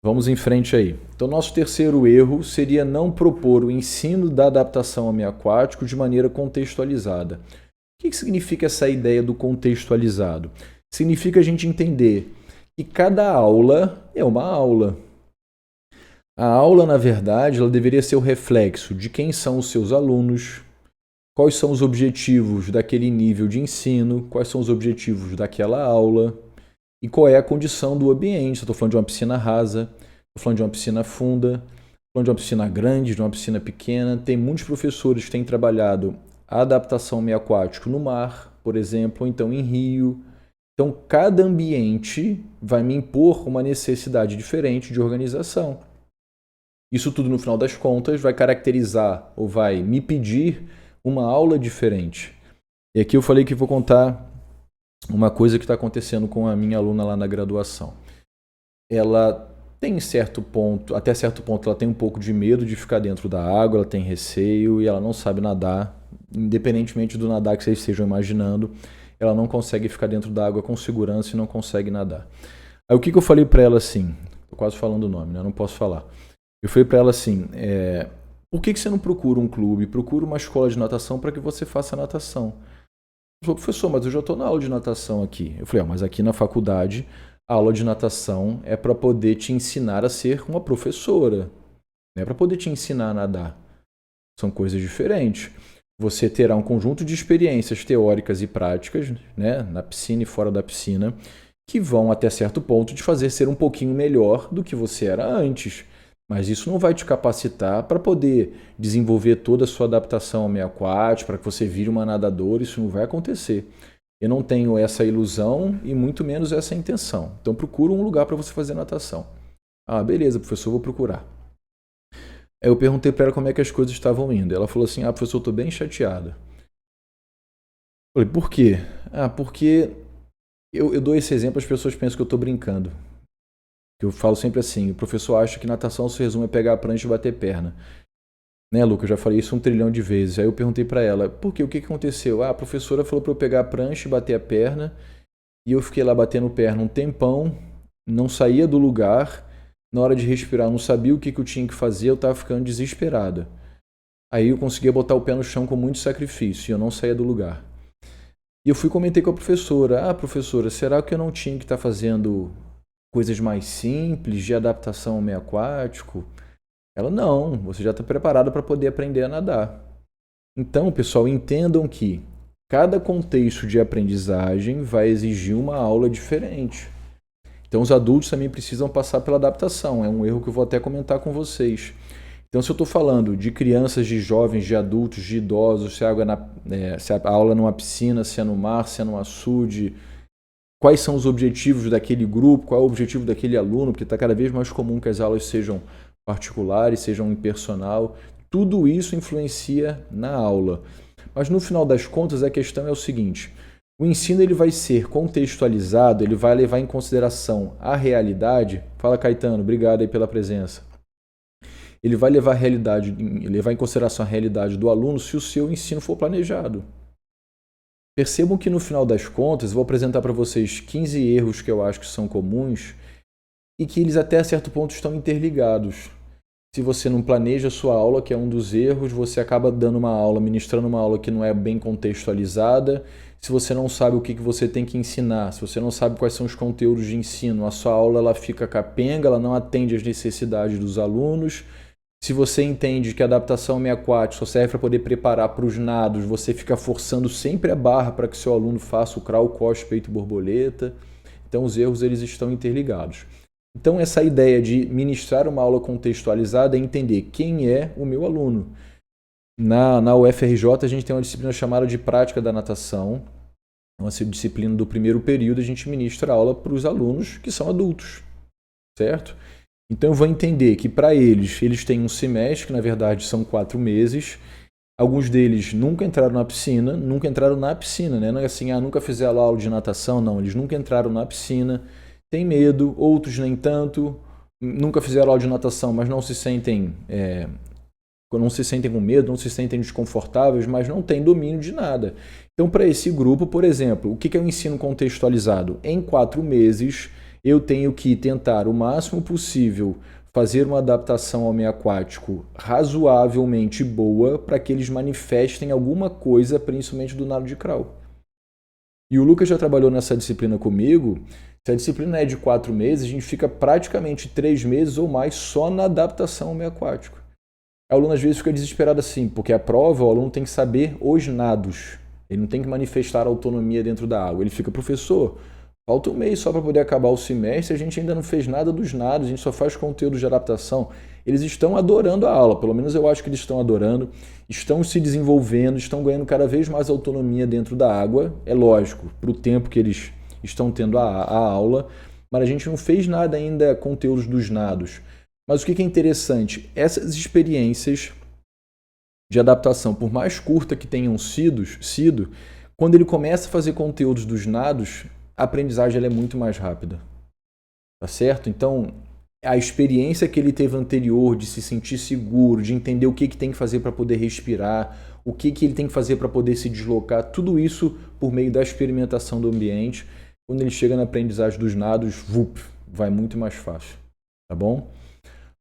Vamos em frente aí. Então, nosso terceiro erro seria não propor o ensino da adaptação ao meio aquático de maneira contextualizada. O que significa essa ideia do contextualizado? Significa a gente entender que cada aula é uma aula. A aula, na verdade, ela deveria ser o reflexo de quem são os seus alunos, quais são os objetivos daquele nível de ensino, quais são os objetivos daquela aula e qual é a condição do ambiente. Estou falando de uma piscina rasa, estou falando de uma piscina funda, estou falando de uma piscina grande, de uma piscina pequena. Tem muitos professores que têm trabalhado a adaptação ao meio aquático no mar, por exemplo, ou então em rio. Então, cada ambiente vai me impor uma necessidade diferente de organização. Isso tudo, no final das contas, vai caracterizar ou vai me pedir uma aula diferente. E aqui eu falei que vou contar uma coisa que está acontecendo com a minha aluna lá na graduação. Ela tem certo ponto, até certo ponto, ela tem um pouco de medo de ficar dentro da água, ela tem receio e ela não sabe nadar. Independentemente do nadar que vocês estejam imaginando, ela não consegue ficar dentro da água com segurança e não consegue nadar. Aí o que eu falei para ela assim? Tô quase falando o nome, né? Eu não posso falar. Eu falei para ela assim, por que você não procura um clube? Procura uma escola de natação para que você faça natação. Ela falou, professor, mas eu já estou na aula de natação aqui. Eu falei, mas aqui na faculdade a aula de natação é para poder te ensinar a ser uma professora. Não é para poder te ensinar a nadar. São coisas diferentes. Você terá um conjunto de experiências teóricas e práticas, né, na piscina e fora da piscina, que vão até certo ponto te fazer ser um pouquinho melhor do que você era antes. Mas isso não vai te capacitar para poder desenvolver toda a sua adaptação ao meio aquático, para que você vire uma nadadora, isso não vai acontecer. Eu não tenho essa ilusão e muito menos essa intenção. Então procura um lugar para você fazer natação. Ah, beleza, professor, vou procurar. Aí eu perguntei para ela como é que as coisas estavam indo. Ela falou assim, professor, eu estou bem chateada. Eu falei, por quê? Porque eu dou esse exemplo, as pessoas pensam que eu estou brincando. Eu falo sempre assim, o professor acha que natação se resume a pegar a prancha e bater perna. Né, Luca? Eu já falei isso 1 trilhão de vezes. Aí eu perguntei pra ela, por quê? O que aconteceu? A professora falou pra eu pegar a prancha e bater a perna. E eu fiquei lá batendo perna um tempão, não saía do lugar. Na hora de respirar, não sabia o que eu tinha que fazer, eu tava ficando desesperada. Aí eu conseguia botar o pé no chão com muito sacrifício e eu não saía do lugar. E eu fui e comentei com a professora, professora, será que eu não tinha que estar fazendo coisas mais simples, de adaptação ao meio aquático? Ela, não, você já está preparada para poder aprender a nadar. Então, pessoal, entendam que cada contexto de aprendizagem vai exigir uma aula diferente. Então, os adultos também precisam passar pela adaptação. É um erro que eu vou até comentar com vocês. Então, se eu estou falando de crianças, de jovens, de adultos, de idosos, se se a aula é numa piscina, se é no mar, se é no açude, quais são os objetivos daquele grupo, qual é o objetivo daquele aluno, porque está cada vez mais comum que as aulas sejam particulares, sejam impersonal. Tudo isso influencia na aula. Mas no final das contas, a questão é o seguinte, o ensino ele vai ser contextualizado, ele vai levar em consideração a realidade. Fala, Caetano, obrigado aí pela presença. Ele vai levar em consideração a realidade do aluno se o seu ensino for planejado. Percebam que no final das contas, vou apresentar para vocês 15 erros que eu acho que são comuns e que eles até certo ponto estão interligados. Se você não planeja a sua aula, que é um dos erros, você acaba dando uma aula, ministrando uma aula que não é bem contextualizada. Se você não sabe o que você tem que ensinar, se você não sabe quais são os conteúdos de ensino, a sua aula ela fica capenga, ela não atende às necessidades dos alunos. Se você entende que a adaptação ao meio aquático só serve para poder preparar para os nados, você fica forçando sempre a barra para que seu aluno faça o crawl, coste, peito, borboleta. Então os erros eles estão interligados. Então essa ideia de ministrar uma aula contextualizada é entender quem é o meu aluno. Na UFRJ a gente tem uma disciplina chamada de prática da natação, uma disciplina do primeiro período, a gente ministra a aula para os alunos que são adultos, certo? Então eu vou entender que para eles têm um semestre, que na verdade são 4 meses. Alguns deles nunca entraram na piscina, né? Não é assim, nunca fizeram aula de natação, não. Eles nunca entraram na piscina, têm medo, outros nem tanto, nunca fizeram aula de natação, mas não se sentem com medo, não se sentem desconfortáveis, mas não têm domínio de nada. Então para esse grupo, por exemplo, o que é o ensino contextualizado? Em 4 meses, eu tenho que tentar o máximo possível fazer uma adaptação ao meio aquático razoavelmente boa para que eles manifestem alguma coisa, principalmente do nado de crawl. E o Lucas já trabalhou nessa disciplina comigo. Se a disciplina é de 4 meses, a gente fica praticamente 3 meses ou mais só na adaptação ao meio aquático. O aluno às vezes fica desesperado assim, porque a prova, o aluno tem que saber os nados. Ele não tem que manifestar autonomia dentro da água. Ele fica, professor, falta um mês só para poder acabar o semestre, a gente ainda não fez nada dos nados, a gente só faz conteúdo de adaptação. Eles estão adorando a aula, pelo menos eu acho que eles estão adorando, estão se desenvolvendo, estão ganhando cada vez mais autonomia dentro da água. É lógico, para o tempo que eles estão tendo a aula, mas a gente não fez nada ainda conteúdos dos nados. Mas o que é interessante, essas experiências de adaptação, por mais curta que tenham sido, quando ele começa a fazer conteúdos dos nados, a aprendizagem ela é muito mais rápida. Tá certo? Então, a experiência que ele teve anterior de se sentir seguro, de entender o que tem que fazer para poder respirar, o que ele tem que fazer para poder se deslocar, tudo isso por meio da experimentação do ambiente, quando ele chega na aprendizagem dos nados, vai muito mais fácil. Tá bom?